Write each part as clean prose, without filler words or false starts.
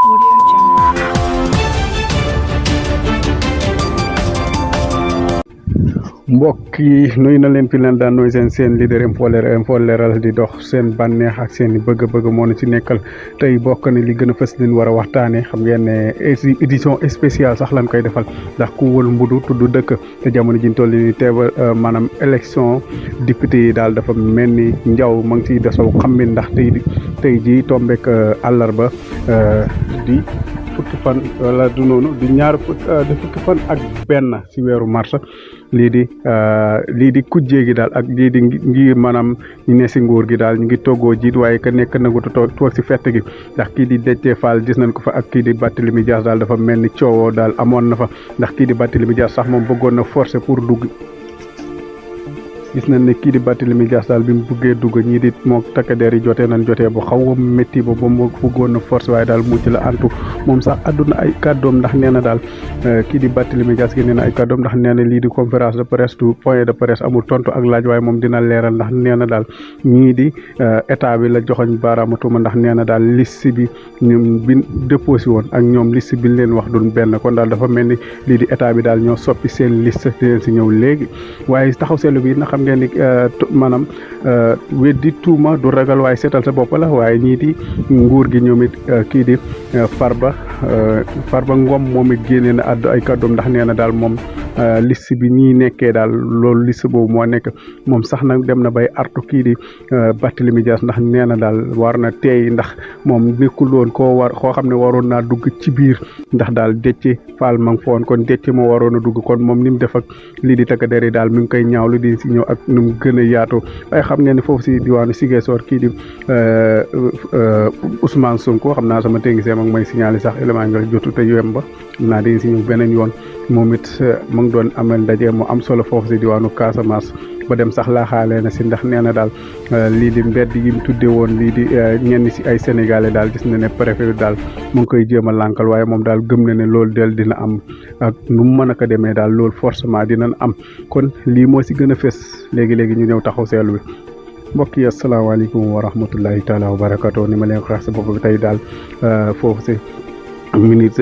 Audio Jungle. mbokk yi nuyu na leen fi leen daan nuyu seen leader info leeral di dox seen bànneex ak seen bëgg-bëgg moo na ci nekkal tey bokk na li gën a fës leen war a waxtaanee xam ngeen ne édition spéciale sax lañ koy defal ndax ku wël mbudu tudd dëkk te jamono ji ñu toll nii teewal maanaam élection député yi daal dafa mel ni njaw ma ngi ciy desaw xam mi ndax tey ji tombeek àllarba di fukki fan wala du noonu di fukki fan ak benn ci weeru mars lii di kujjee gi daal ak lii di ngir maanaam ñu ne si nguur gi daal ñu ngi toggoo jiit waaye ka nekk nangutu toog si fett gi ndax kii di Déthié Fall gis nañ ko fa ak kii di Barthélémy Dias daal dafa mel ni coowoo daal amoon na fa ndax kii di Barthélémy Dias sax moom bëggoon na forcer pour dugg gis nañ ne kii di Barthélémy Dias daal bi mu buggee dugg ñii di moo takkadeer yi jotee bu xaw a métti ba mu bëggoon na force waaye daal mujj la antu moom sax àdduna ay kàddoom ndax nee na daal kii di Barthélémy Dias gi nee na ay kàddoom ndax nee na lii di conférence de presse du point de presse amul tontu ak laaj waaye moom dina leeral ndax nee na daal ñii di état bi la joxoñ baaraamu tuuma ndax nee na daal liste bi ñoom bi déposé woon ak ñoom liste bi leen wax duñ benn kon daal dafa mel ni lii di état bi daal ñoo soppi seen liste di leen si ñëw léegi waaye taxaw seetlu bi na xam ngeen ni maanaam weddi tuuma du ragal waaye seetal sa bopp la waaye ñii di nguur gi ñoom it kii di Farba Ngom moom it génnee na àddu ay kàddoom ndax nee na daal moom liste bi ñii nekkee daal loolu liste boobu moo nekk moom sax nag dem na bay artu kii di Barthélémy Dias ndax nee na daal war na teey ndax moom nekkul woon koo xam ne waroon naa dugg ci biir ndax daal Déthié Fall ma ngi fa woon kon Déthié moo waroon a dugg kon moom ni mu def ak lii di takk der yi daal mi ngi koy ñaawlu di si ñëw ak nu mu gën a yaatoo waaye xam ngeen ne foofu si diwaanu Ziguinchor kii di Ousmane Sonko xam naa sama technicien mag may signalé sax élément nga jotu te yem ba xam naa dañ si ñëw beneen yoon moom it mu ngi doon amal ndaje mu am solo foofu si diwaanu Casamance ba dem sax laaxaale na si ndax nee na daal lii di mbedd yi mu tuddee woon lii di ñenn si ay sénégalais daal gis na ne préfet bi daal mu ngi koy jéem a lànkal waaye moom daal gëm na ne loolu del dina am ak nu mu mën a ko demee daal loolu forcément dinañ am kon lii moo si gën a fës léegi-léegi ñu ñëw taxaw seetlu bi mbokk yi asalaamaaleykum wa rahmatullahi taala wa barakatu ni ma leen ko wax sa bopp bi tey daal foofu si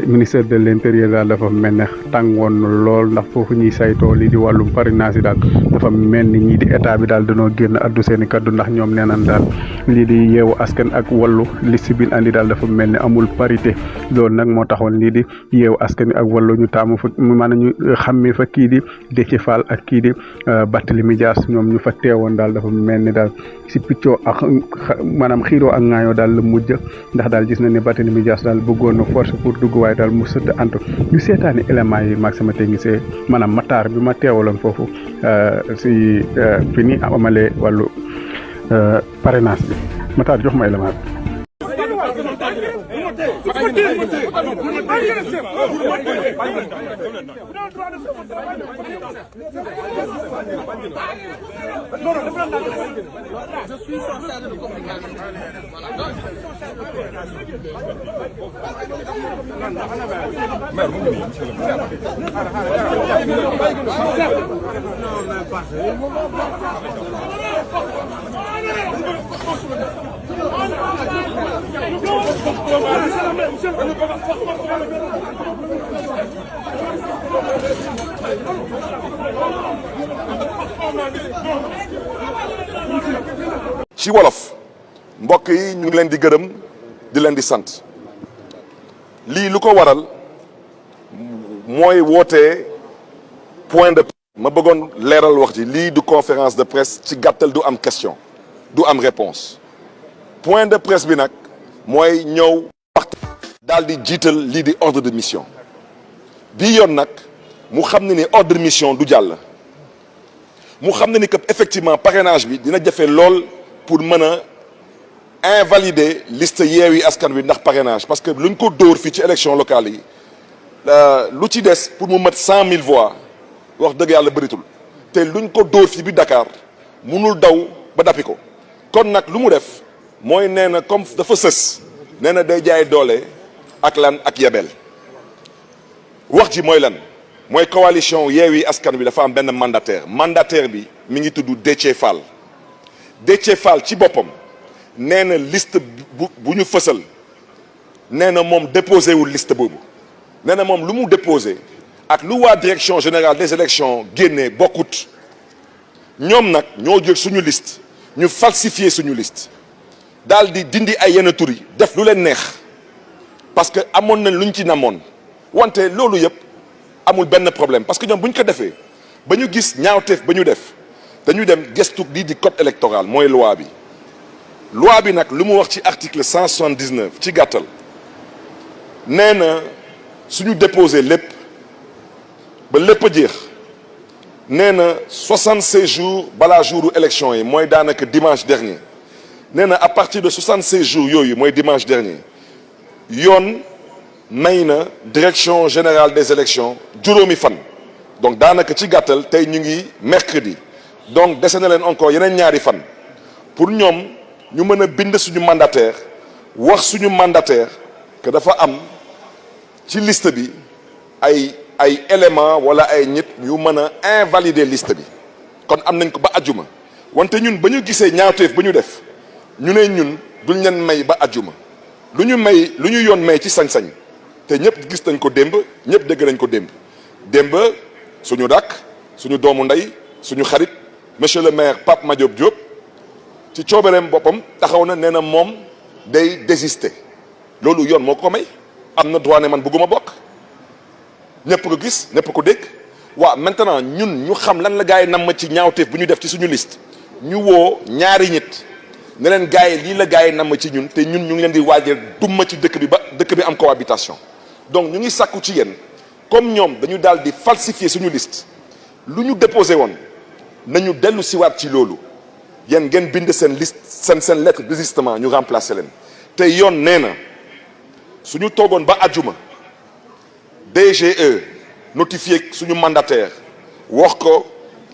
ministère de l'intérieur daal dafa mel ne tàngoon lool ndax foofu ñuy saytoo lii di wàllum parrainage yi daal dafa mel ni ñii di état bi daal dañoo génn addu seen i kaddu ndax ñoom nee nañ daal lii di yeewu askan ak wàllu liste bi andi daal dafa mel ni amul parité loolu nag moo taxoon lii di yeewu askan ak wàllu ñu taamu fa maanaam ñu xàmmee fa kii di Déthié Fall ak kii di Barthélémy Dias ñoom ñu fa teewoon daal dafa mel ni daal si piccoo ak maanaam xiiroo ak ŋaayoo daal la mujj ndax daal gis na ne Barthélémy Dias daal bëggoon na force pour dugg waaye daal mu sëdd antu ñu seetaani éléments yi maag sama technicien maanaam Matar bi ma teewaloon foofu si fi ni amalee wàllu parrainage bi Matar jox ma élément ci wolof mbokk yi ñu ngi leen di gërëm di leen di sant lii lu ko waral mooy woote point de ma bëggoon leeral wax ji lii du conférence de presse ci gàttal du am question du am réponse point de presse bi nag mooy ñëw waxtu daal di jiital lii di ordre de mission bii yoon nag mu xam ne ni ordre de mission du jàll mu xam ne ni que effectivement parrainage bi dina jafe lool pour mën a invalider liste Yewwi Askan Wi ndax parrainage parce que luñ ko dóor fii ci élection locale yi lu ci des pour mu mat 100 000 voix wax dëgg yàlla bëritul te luñ ko dóor fii bi Dakar munul daw ba dappi ko kon nag lu mu def mooy nee na comme dafa sës nee na day jaay doole ak lan ak yebel wax ji mooy lan mooy coalition Yewwi Askan Wi dafa am benn mandataire bi mi ngi tudd Déthié Fall Déthié Fall ci boppam nee na liste bu ñu fësal nee na moom déposé wul liste boobu nee na moom lu mu déposé ak lu waa direction générale des élections génnee bokkut ñoom nag ñoo jël suñu liste ñu falsifier suñu liste daal di dindi ay yenn tur yi def lu leen neex parce que amoon nañ luñ ci namoon wante loolu yëpp amul benn problème parce que ñoom bu ñu ko defee ba ñu gis ñaawteef ba ñu def dañu dem gëstu lii di code électoral mooy loi bi nag lu mu wax ci article 179 ci gàttal nee na suñu déposé lépp ba lépp a jeex nee na 76 jours balaa jouru élection yi mooy daanaka dimanche dernier nee na à partir de 76 jours yooyu mooy dimanche dernier yoon may na direction générale des élections juróomi fan donc daanaka ci gàttal tey ñu ngi mercredi donc dese na leen encore yeneen ñaari fan pour ñoom ñu mën a bind suñu mandataire wax suñu mandataire que dafa am ci liste bi ay éléments wala ay nit yu mën a invalider liste bi kon am nañ ko ba ajjuma wante ñun ba ñu gisee ñaawteef ba ñu def ñu ne ñun duñ leen may ba ajjuma lu ñu yoon may ci sañ-sañ te ñëpp gis nañ ko démb ñëpp dégg nañ ko démb suñu rakk suñu doomu ndey suñu xarit monsieur le maire Pape Madiop Diop ci coobareem boppam taxaw na nee na moom day désister loolu yoon moo ko may am na droit ne man bëgguma bokk ñëpp ko gis ñëpp ko dégg waaw maintenant ñun ñu xam lan la gars yi nam ma ci ñaawteef bu ñu def ci suñu liste ñu woo ñaari nit ne leen gars yi lii la gars yi nam ma ci ñun te ñun ñu ngi leen di waajal dumma ci dëkk bi ba dëkk bi am cohabitation donc ñu ngi sàkku ci yéen comme ñoom dañu daal di falsifier suñu liste lu ñu déposé woon nañu dellu siwaat ci loolu yéen ngeen bind seen liste seen lettre de désistement ñu remplacer leen te yoon nee na suñu toogoon ba ajjuma DGE notifié suñu mandataire wax ko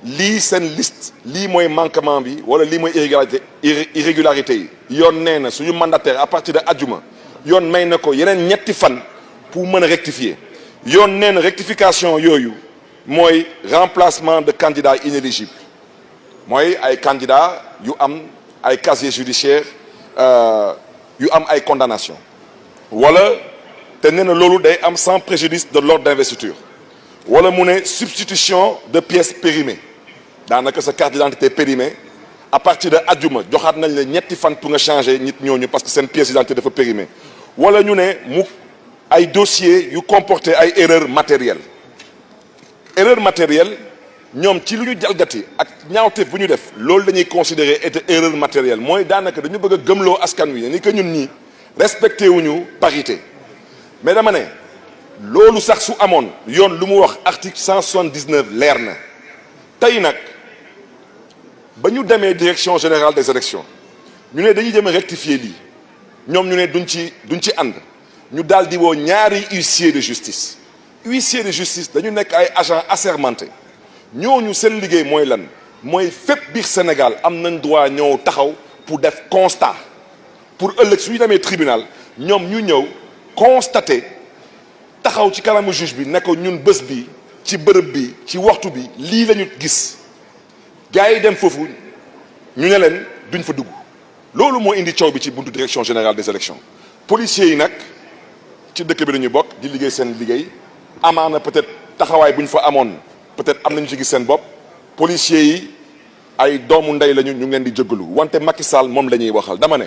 lii seen liste lii mooy manquement bi wala lii mooy irrégularité yi yoon nee na suñu mandataire à partir de ajjuma yoon may na ko yeneen ñetti fan pour mën a rectifier yoon nee na rectification yooyu mooy remplacement de candidats inéligibles mooy ay candidats yu am ay casier judiciaire yu am ay condamnation wala te nee na loolu day am sans préjudice de l'ordre d'investiture wala mu ne substitution de pièces périmées daanaka sa carte d'identité périmée à partir de ajjuma joxaat nañ la ñetti fan pour nga changer nit ñooñu parce que seen pièce d'identité dafa périmée wala ñu ne mu ay dossiers yu comporté ay erreurs matérielles ñoom ci lu ñu jalgati ak ñaawteef bu ñu def loolu dañuy considérer être erreur matérielle mooy daanaka dañu bëgg a gëmloo askan wi ni que ñun ñii respecté wuñu parité mais dama ne loolu sax su amoon yoon lu mu wax article 179 leer na tey nag ba ñu demee direction générale des élections ñu ne dañuy dem rectifier lii ñoom ñu ne duñ ci ànd ñu daal di woo ñaari huissier de justice dañu nekk ay agents assermentés ñooñu seen liggéey mooy lan mooy fépp biir Sénégal am nañ droit ñëw taxaw pour def constat pour ëllëg suñu demee tribunal ñoom ñu ñëw constater taxaw ci kanamu juge bi ne ko ñun bés bi ci bërëb bi ci waxtu bi lii la ñu gis gars yi dem foofu ñu ne leen duñ fa dugg loolu moo indi coow bi ci buntu direction générale des élections policiers yi nag ci dëkk bi dañuy bokk di liggéey seen liggéey amaana peut-être taxawaay bu ñu fa amoon peut-être am nañu ci gis seen bopp policiers yi ay doomu ndey lañu ñu ngi leen di jéggalu wante Macky Sall moom la ñuy waxal dama ne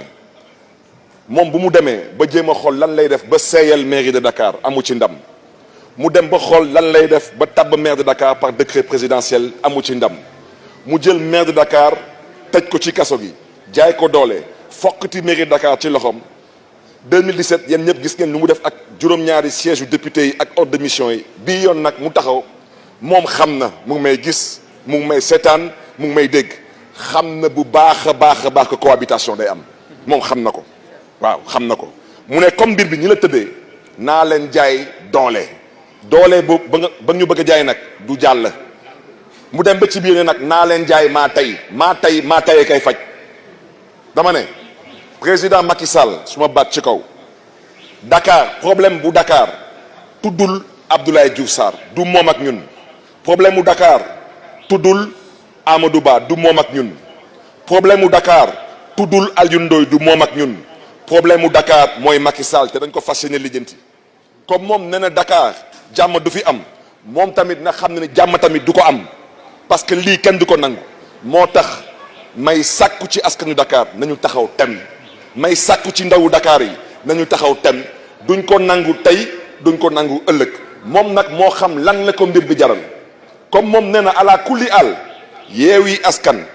moom bu mu demee ba jéem a xool lan lay def ba seeyal mairie de Dakar amu ci ndam mu dem ba xool lan lay def ba tabb maire de Dakar par décret présidentiel amu ci ndam mu jël maire de Dakar tëj ko ci kaso gi jaay ko doole fokkati mairie de Dakar ci loxoom 2017 yéen ñëpp gis ngeen lu mu def ak juróom-ñaari siège yu député yi ak ordre de mission yi bii yoon nag mu taxaw moom xam na mu ngi may gis mu ngi may seetaan mu ngi may dégg xam na bu baax a baax que cohabitation day am moom xam na ko waaw xam na ko mu ne comme mbir bi ñi la tëddee naa leen jaay doole boobu ba ñu bëgg a jaay nag du jàll mu dem ba ci biir ne nag naa leen jaay maa tey kay faj dama ne président Macky Sall su ma baat ci kaw Dakar problème bu Dakar tuddul Abdoulaye Diouf Sarr du moom ak ñun problème mu Dakar tuddul Amadou Ba du moom ak ñun problème mu Dakar tuddul Alioune Ndoye du moom ak ñun problème mu Dakar mooy Macky Sall te dañ ko fas yéene lijjanti comme moom nee na Dakar jàmm du fi am moom tamit na xam ne jàmm tamit du ko am parce que lii kenn du ko nangu moo tax may sàkku ci askanu Dakar nañu taxaw tem may sàkku ci ndawu Dakar yi nañu taxaw tem duñ ko nangu tey duñ ko nangu ëllëg moom nag moo xam lan la ko mbir bi jaral comme moom nee na ala kulli àll Yewwi Askan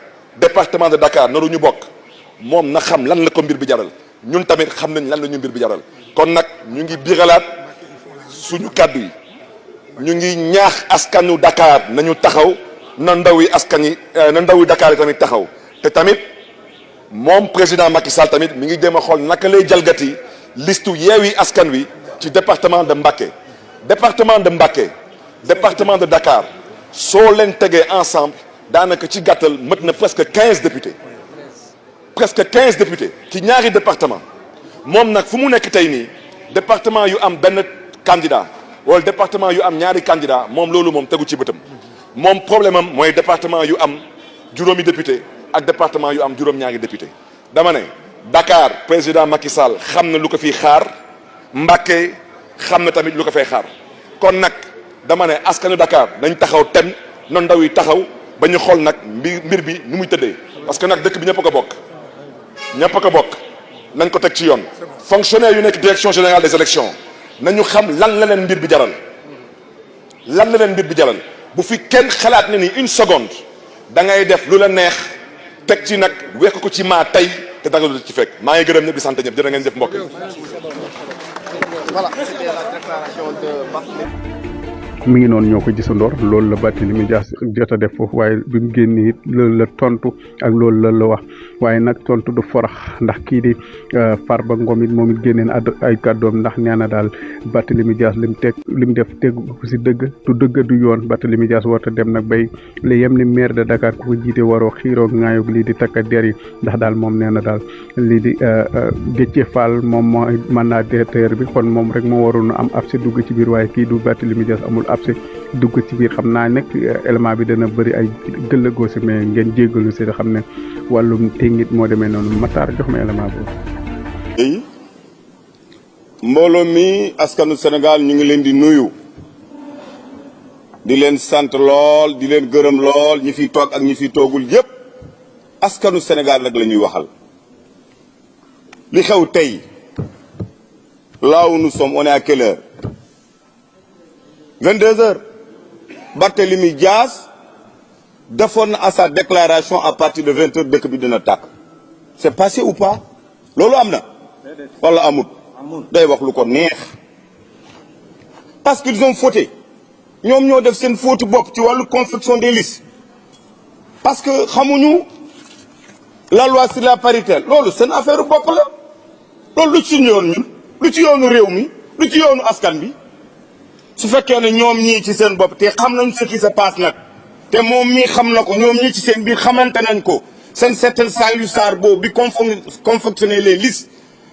département de Dakar naru ñu bokk moom na xam lan la ko mbir bi jaral ñun tamit xam nañ lan la ñu mbir bi jaral kon nag ñu ngi biralaat suñu kàddu yi ñu ngi ñaax askanu Dakar nañu taxaw na ndaw yi askan yi na ndaw yi Dakar yi tamit taxaw te tamit moom président Macky Sall tamit mi ngi jéem a xool naka lay jalgati listu Yewwi Askan Wi ci département de Mbacké département de Mbacké département de Dakar soo leen tegee ensemble daanaka ci gàttal mët na presque 15 députés ci ñaari département moom nag fu mu nekk tey nii département yu am benn candidat wala département yu am ñaari candidat moom loolu moom tegu ci bëtam moom problème am mooy département yu am juróomi député ak département yu am juróom-ñaari député dama ne Dakar président Macky Sall xam na lu ko fiy xaar Mbacké xam na tamit lu ko fay xaar kon nag dama ne askanu Dakar dañ taxaw tem na ndaw yi taxaw ba ñu xool nag mbir bi ni muy tëddee parce que nag dëkk bi ñëpp a ko bokk nañ ko teg ci yoon fonctionnaire yu nekk direction générale des élections nañu xam lan la leen mbir bi jaral bu fi kenn xalaat ne ni une seconde da ngay def lu la neex teg ci nag wekk ko ci maa tey te danga du ci fekk maa ngi gërëm ñëpp di sant ñëpp jërë ngeen jëf mbokk yi. Voilà, c'était la déclaration de Barthélémy. mi ngi noonu ñoo ko gisandoor loolu la Barthélémy Dias jot a def foofu waaye bi mu génnee it loolu la tontu ak loolu la wax waaye nag tontu du forax ndax kii di Farba Ngom it moom it génneen ay kàddoom ndax nee na daal Barthélémy Dias lim def tegu si dëgg du yoon Barthélémy Dias warta dem nag bay li yem ni maire de Dakar ku ko jiite waroo xiiroo ŋaayoog lii di takka der yi ndax daal moom nee na daal lii di Déthié Fall moom mooy mandataire bi kon moom rek moo waroon am ab si dugg ci biir waaye kii du Barthélémy Dias amul si dugg ci biir xam naa nag élément bi dana bëri ay gëllëgoo si mais ngeen jéggalu si xam ne wàllum téngit moo demee noonu Matar jox ma élément boobu. mbooloo mi askanu Sénégal ñu ngi leen di nuyu di leen sant lool di leen gërëm lool ñi fi toog ak ñi fi toogul yépp askanu Sénégal nag la ñuy waxal li xew tey là où nous sommes on est à quelle heure 22 heures Barthélémy Dias defoon na à sa déclaration à partir de 20 heures dëkk bi dina tàkk c'est passé ou pas loolu am na wala amut day wax lu ko neex parce qu'ils ont fauté ñoom ñoo def seen faute bopp ci wàllu confection des listes parce que xamuñu la loi sur la parité loolu seen affaire bopp la loolu lu ci yoon ñun lu ci yoonu réew mi lu ci yoonu askan bi su fekkee ne ñoom ñii ci seen bopp te xam nañ ce qui se passe nag te moom mii xam na ko ñoom ñii ci seen biir xamante nañ ko seen seetal Salou Sarr boobu bi confectionner les listes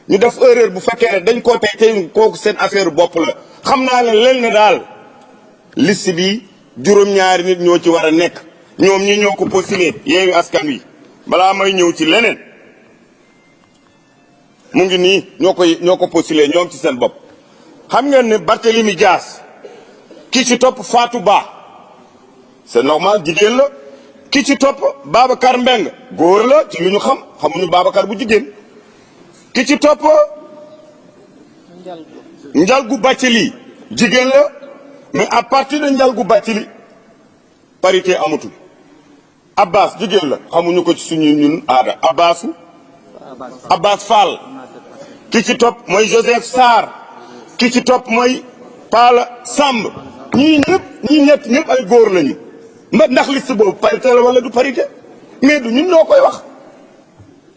ñu def erreur bu fekkee ne dañ koo tey kooku seen affaire bopp la xam naa ne leen ne daal liste bi juróom-ñaari nit ñoo ci war a nekk ñoom ñi ñoo ko postulé Yewwi Askan Wi balaa may ñëw ci leneen mu ngi nii ñoo ko postulé ñoom ci seen bopp xam ngeen ne Barthélémy Dias ki ci topp Fatou Ba c'est normal jigéen la ki ci topp Babacar Mbeng góor la ci lu ñu xamuñu Babacar bu jigéen ki ci topp Ndialgou Bathily jigéen la mais à partir de Ndialgou Bathily parité amatul Abbas jigéen la xamuñu ko ci suñu ñun aada Abbas Fall ki ci topp mooy Joseph Sarr ki ci topp mooy Pala Samb ñii ñëpp ay góor lañu ndax liste boobu parité la wala du parité mais du ñun ñoo koy wax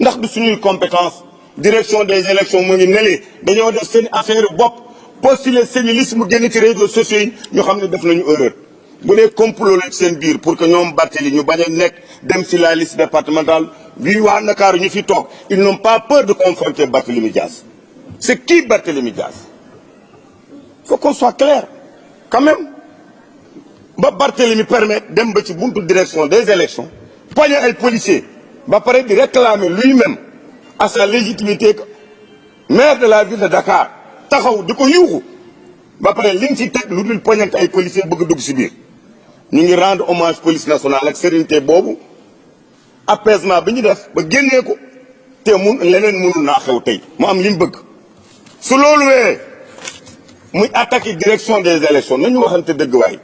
ndax du suñuy compétence direction des élections mu ngi nelee dañoo def seen affaire bopp postuler seen liste mu génn ci réseaux sociaux yi ñu xam ne def nañu erreur bu dee complot la ci seen biir pour que ñoom Barthélémy ñu bañ a nekk dem si la liste départementale bii waa Ndakaaru ñu fi toog ils n'ont pas peur de confronter Barthélémy Dias c'est qui Barthélémy Dias faut qu'on soit clair quand même ba Barthélémy permettre dem ba ci buntu direction des élections poigner ay policiers ba pare di réclamer lui-même à sa légitimité maire de la ville de Dakar taxaw di ko yuuxu ba pare liñ ci teg lu dul poñante ay policiers bëgg dugg si biir ñu ngi rendre hommage police nationale ak sérénité boobu apaisement bi ñu def ba génnee ko te mun leneen mënul naa xew tey mu am li mu bëgg su loolu wee muy attaqué direction des élections nañu waxante dëgg waay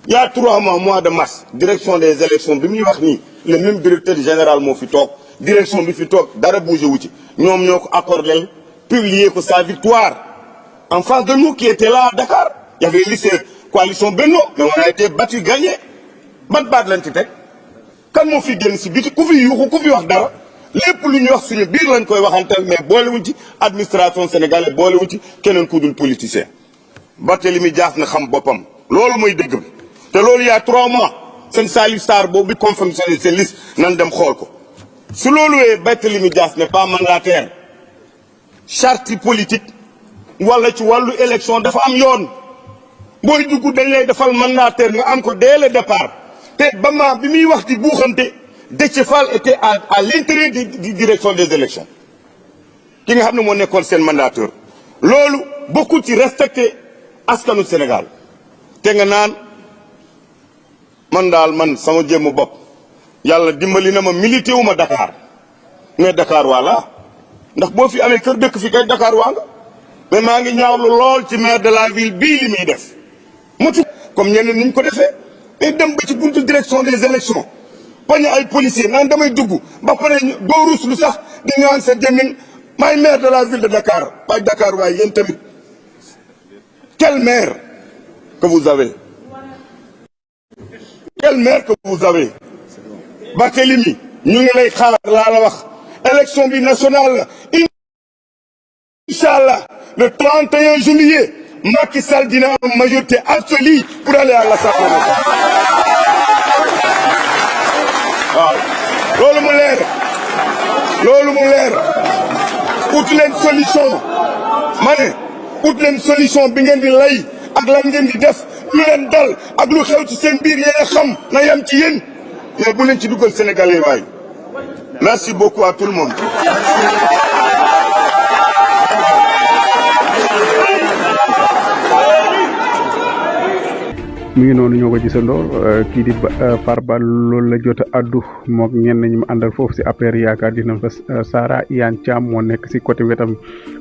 il y a 3 mois de mars direction des élections bi muy wax nii le même directeur général moo fi toog direction bi fi toog dara bougé wu ci ñoom ñoo ko accordé publier ko sa victoire en face de nous qui était là à Dakar il y avait lycée coalition Benno mais on a été battu gagné ban baat lañ ci teg kan moo fi génn si biti ku fi yuuxu ku fi wax dara lépp lu ñu wax suñu biir lañ koy waxantal mais boolewuñ ci administration sénégalaise boolewuñ ci keneen ku dul politicien Barthélémy Dias na xam boppam loolu mooy dëgg bi te loolu y a 3 mois seen Salif Sarr boobu bi confectionné seen liste nan dem xool ko su loolu wee Barthélémy Dias n'est pas mandataire charte politique wala ci wàllu élection dafa am yoon booy dugg dañ lay defal mandataire nga am ko dès le départ te ba ma bi muy wax di buuxante Déthié Fall était à l'intérieur di direction des élections ki nga xam ne moo nekkoon seen mandataire loolu bokkul ci respecté askanu Sénégal te nga naan man daal man sama jéemu bopp yàlla dimbali na ma milité wu ma Dakar mais Dakar voilà ndax boo fi amee kër dëkk fi kay Dakar waa nga mais maa ngi ñaawlu lool ci maire de la ville bii li muy def motu comme ñeneen niñ ko defee day dem ba ci buntu direction des élections bañ ay policiers naan damay dugg ba pare doo ruslu sax di ñaan sa jëmmin maay maire de la ville de Dakar waaye Dakar waaye yéen tamit quel maire que vous avez quel maire que vous avez Barthélémy ñu ngi lay xaar laa la wax élection bi nationale Inch'Allah le 31 juillet Macky Sall dina am majorité absolue pour aller à l'Assemblée nationale waaw loolu mu leer ut leen solution ma ne ut leen solution bi ngeen di lay ak lan ngeen di def lu leen dal ak lu xew ci seen biir yéen a xam na yam ci yéen mais bu leen ci dugal Sénégalais waay merci beaucoup à tout le monde. mi ngi noonu ñoo ko gisandoo kii di Farba loolu la jot a addu mook ñenn ñi mu àndal foofu si APR yaakaar dina fa Sara Iyane Thiam moo nekk si côté wetam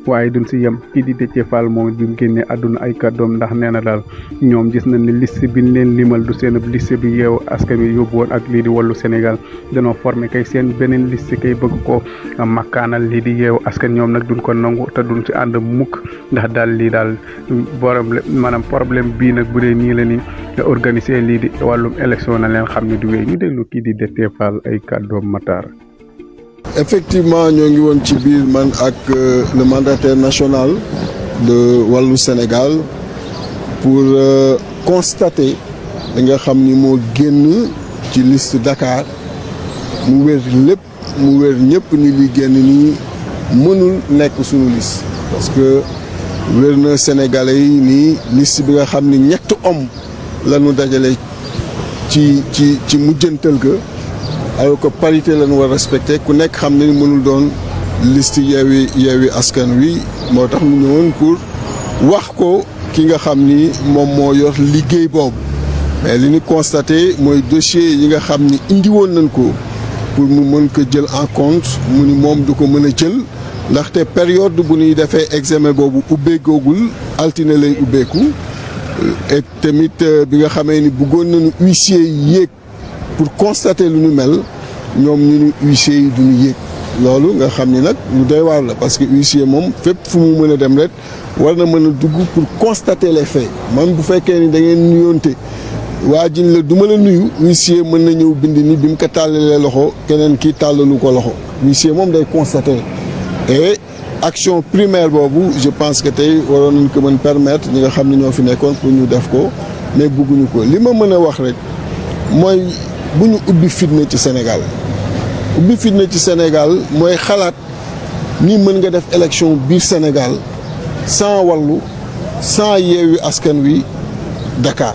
waaye duñ si yem kii di Déthié Fall moom bi mu génnee àdduna ay kàddoom ndax nee na daal ñoom gis nañ ne liste bi ñu leen limal du seen liste bi yeewu askan wi yóbbu woon ak lii di Wallu Sénégal danoo formé kay seen beneen liste kay bëgg ko makkaanal lii di yeewu askan ñoom nag duñ ko nangu te duñ ci ànd mukk ndax daal lii daal problème bii nag bu dee nii la ni organiser lii di wàllum élection na leen xam ne du wéy ñu déglu kii di Déthié Fall ay kàddoom Matar. Effectivement ñoo ngi woon ci biir man ak le mandataire national de Wallu Sénégal pour constater li nga xam ni moo génn ci liste Dakar mu wér lépp mu wér ñëpp ni li génn nii mënul nekk suñu liste parce que wér na Sénégalais yi nii liste bi nga xam ni ñett homme lañu dajale ci mujjantal ga alors que parité lañu war respecté ku nekk xam ne ni mënul doon liste yeewi askan wi moo tax mu ñëwoon pour wax ko ki nga xam ni moom moo yor liggéey boobu mais li ñu constaté mooy dossier yi nga xam ni indi woon nañ ko pour mu mën ko jël en compte mu ni moom du ko mën a jël ndaxte période bu ñuy defee examen boobu ubbeegoogul altine lay ubbeeku et tamit bi nga xamee ni bëggoon nañu huissier yi yéeg pour constater lu ñu mel ñoom ñu ni huissier yi duñu yéeg loolu nga xam ni nag lu doy waar la parce que huissier moom fépp fu mu mën a dem rek war na mën a dugg pour constater les faits man bu fekkee ni da ngeen nuyoonte waa jiñ la du ma la nuyu huissier mën na ñëw bind ni bi mu ko tàllalee loxo keneen kii tàllalu ko loxo huissier moom day constater et action primaire boobu je pense que tey waroon nañ ko mën permettre ñi nga xam ne ñoo fi nekkoon pour ñu def ko mais bëgguñu ko li ma mën a wax rek mooy bu ñu ubbi fitna ci Sénégal ubbi fitna ci Sénégal mooy xalaat ni mën nga def élection biir Sénégal sans Wallu sans Yewwi Askan Wi Dakar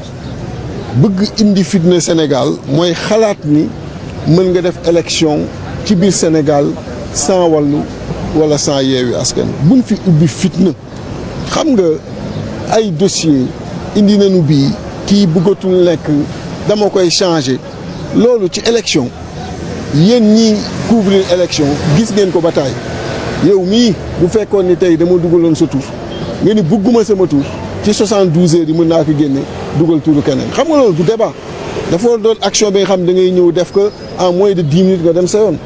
bëgg indi fitna Sénégal mooy xalaat ni mën nga def élection ci biir Sénégal sans Wallu wala sans Yewwi Askan buñ fi ubbi fitna xam nga ay dossier indi nañu bii kii bëggatul nekk dama koy changer loolu ci élection yéen ñi couvrir élection gis ngeen ko bataay yow mii bu fekkoon ni tey dama dugaloon sa tur nga ni bëgguma sama tur ci 72 heures yi mën naa ko génne dugal turu keneen xam nga loolu du débat dafa war doon action bi nga xam da ngay ñëw def ko en moins de 10 minutes nga dem sa yoon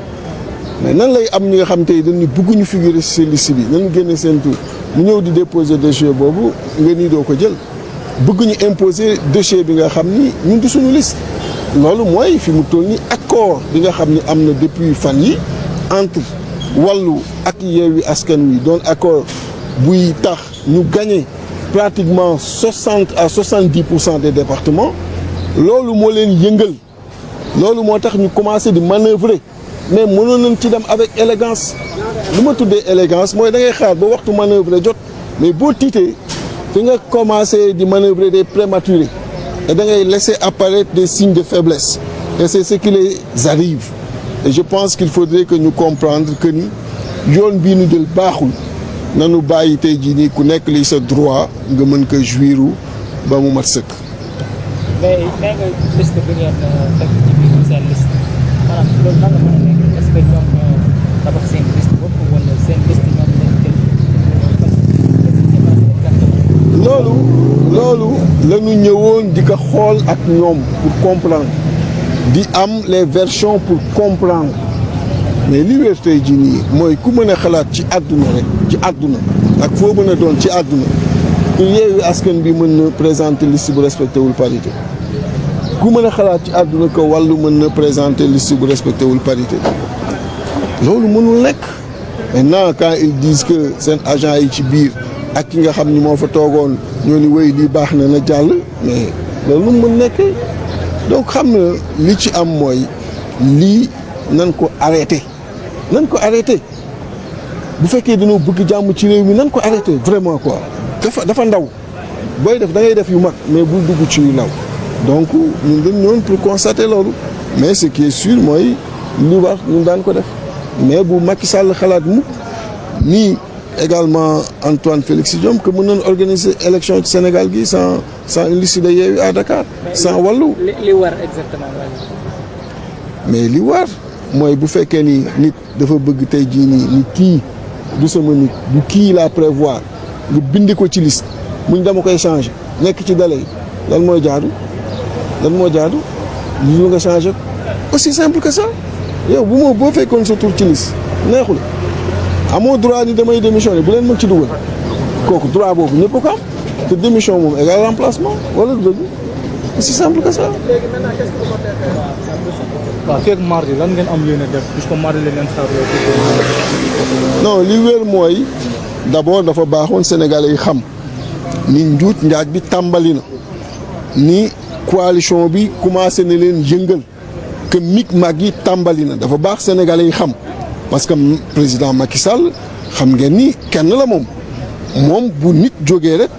mais nan lay am ñi nga xam tey dañu bëgguñu figurer ci seen liste bi nañu génne seen tur mu ñëw di déposer dossier boobu nga nii doo ko jël bëgguñu imposer dossier bi nga xam ni ñun du suñu liste loolu mooy fi mu toll ni accord bi nga xam ni am na depuis fan yi entre Wallu ak Yewwi Askan Wi doon accord buy tax ñu gagner pratiquement 60 à 70% des départements loolu moo leen yëngal loolu moo tax ñu commencé di manœuvrer mais mënoon nañ ci dem avec élégance lu ma tuddee élégance mooy da ngay xaar ba waxtu manœuvrer jot mais boo tiitee fi nga commencé di manœuvrer des prématurés et da ngay laisser apparaître des signes de faiblesse et c'est ce qui les arrive et je pense qu'il faudrait que ñu comprendre que ni yoon bii ñu jël baaxul nanu bàyyi tey jii nii ku nekk li sa droit nga mën ko jouiru ba mu mat sëkk. mais nee nga liste bi ngeen teg ci biir seen liste maanaam loolu nan la mën a nekk est-ce que ñoom ñoo tabax seen liste bopp wala seen liste ñoom lañ jël. loolu la ñu ñëwoon di ko xool ak ñoom pour comprendre di am les versions pour comprendre mais li wér tey jii nii mooy ku mën a xalaat ci àdduna rek ci àdduna ak foo mën a doon ci àdduna ku Yewwi Askan bi mën na présenter liste bu respecté wul parité ku mën a xalaat ci àdduna ko Wallu mën na présenter liste bu respecté wul parité loolu mënul nekk maintenant quand ils disent que seen agent yi ci biir ak ki nga xam ni moo fa toogoon ñoo ni wéy lii baax na jàll mais loolu nu mën nekk donc xam na li ci am mooy lii nan ko arrêté bu fekkee dañoo bëgg jàmm ci réew mi nan ko arrêté vraiment quoi dafa ndaw booy def da ngay def yu mag mais bul dugg ci yu ndaw donc ñun dañ ñëwoon pour constater loolu mais ce qui est sûr mooy li wax ñun daan ko def mais bu Macky Sall xalaat mukk nii également Antoine Félix Diome que mën nañu organiser élection ci Sénégal gi sans une liste de Yewwi à Dakar sans Wallu. li war exactement. mais li war mooy bu fekkee ni nit dafa bëgg tey jii nii ni kii du sama nit du kii laa prévoir nga bindi ko ci liste muñ dama koy changer nekk ci délai lan moo jaadu li nga changer aussi simple que ça yow boo fekkoon sa tur ci liste neexul amoo droit ni damay démissionner bu leen mag ci dugal kooku droit boobu ñëpp ko am te démission moom égal remplacement wala du dëgg aussi simple que ça. waaw fekk mardi lan ngeen am yéene def puisque mardi la ngeen xaar. non li wér mooy d'abord dafa baaxoon Sénégalais yi xam ni njuuj njaaj bi tàmbali na ni coalition bi commencé na leen yëngal que mag yi tàmbali na dafa baax Sénégalais yi xam parce que président Macky Sall xam ngeen ni kenn la moom bu nit jógee rek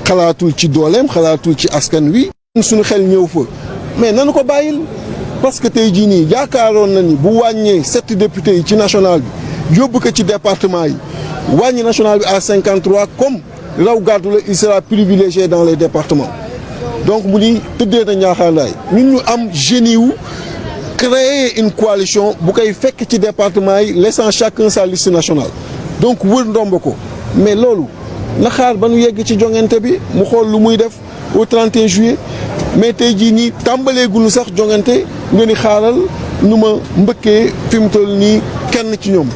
xalaatul ci dooleem xalaatul ci askan wi. suñu xel ñëw fa mais nanu ko bàyyil parce que tey jii nii yaakaaroon na ni bu wàññee 7 députés yi ci national bi yóbbu ko ci département yi wàññi national bi à 53 comme raw gàddu la il sera privilégié dans les départements donc mu ni tëddee na ñaaxaandaay ñun ñu am génie wu créer une coalition bu koy fekk ci département yi laissant chacun sa liste nationale donc wër ndomb ko mais loolu na xaar ba nu yegg ci jongante bi mu xool lu muy def au 31 juillet mais tey jii nii tàmbaleegunu sax jongante nga ni xaaral nu ma mbëkkee fi mu toll nii kenn ci ñoom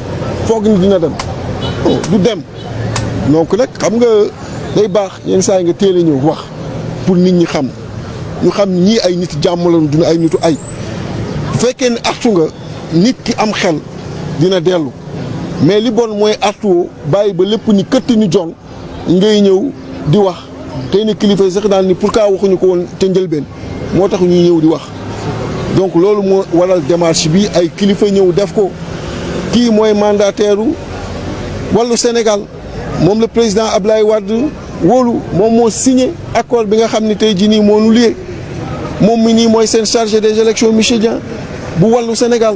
foog ni dina dem du dem donc nag xam nga day baax yenn saa yi nga teel a ñëw wax pour nit ñi xam ñu xam ñii ay nit jàmm lañu duna ay nitu ay bu fekkee ne artu nga nit ki am xel dina dellu mais li bon mooy artuwoo bàyyi ba lépp ni këtt ni jon ngay ñëw di wax tey ni kilifa yi sax daal ni pourquoi waxuñu ko woon te njëlbeen moo tax ñuy ñëw di wax donc loolu moo waral démarche bi ay kilifa ñëw def ko kii mooy mandataire Wallu Sénégal moom le président Ablaye Wade wóolu moom moo signé accord bi nga xam ne tey jii nii moo nu lié moom mi nii mooy seen chargé des élections monsieur Dieng bu Wallu Sénégal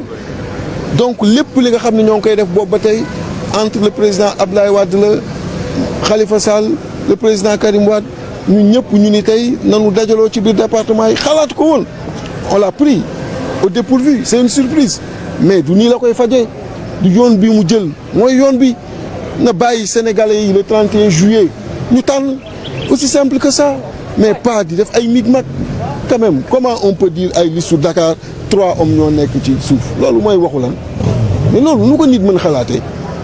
donc lépp li nga xam ne ñoo ngi koy def boobu ba tey entre le président Abdoulaye Wade la Khalifa Sall le président Karim Wade ñun ñëpp ñu ni tey nanu dajaloo ci biir département yi xalaat ko woon on l'a pris au dépourvu c'est une surprise mais du nii la koy fajee du yoon bi mu jël mooy yoon bi na bàyyi sénégalais yi le 31 juillet ñu tànn aussi simple que ça mais pas di def ay micmac quand même comment on peut dire ay liste Dakar 3 hommes ñoo nekk ci suuf loolu mooy waxu lan mais loolu nu ko nit mën xalaatee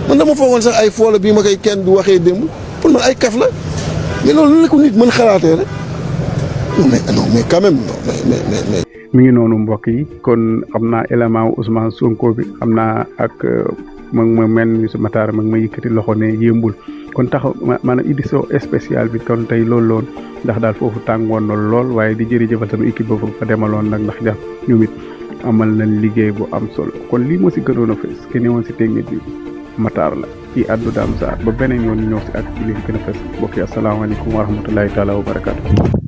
man dama foogoon sax ay foola bii ma koy kenn du waxee démb pour man ay kaf la mais loolu nu la ko nit mën xalaatee rek non mais quand même non mais. mi ngi noonu mbokk yi kon xam naa élément Ousmane Sonko bi xam naa ak ma mel ni su Matar ma yëkkati loxo ne yëmbul kon taxaw maanaam édition spéciale bi kon tey loolu loon ndax daal foofu tàngoon na lool waaye di jërëjëfal sama équipe ba fa demaloon nag ndax ja ñoom it amal nañ liggéey bu am solo kon lii moo si gënoon a fës ki ne woon si technique bi Matar la ci addu Dame Sarr ba beneen yoon ñëw si ak li fi gën a fës mbokk yi asalaamaaleykum wa rahmatulahi taala wa barakaatu.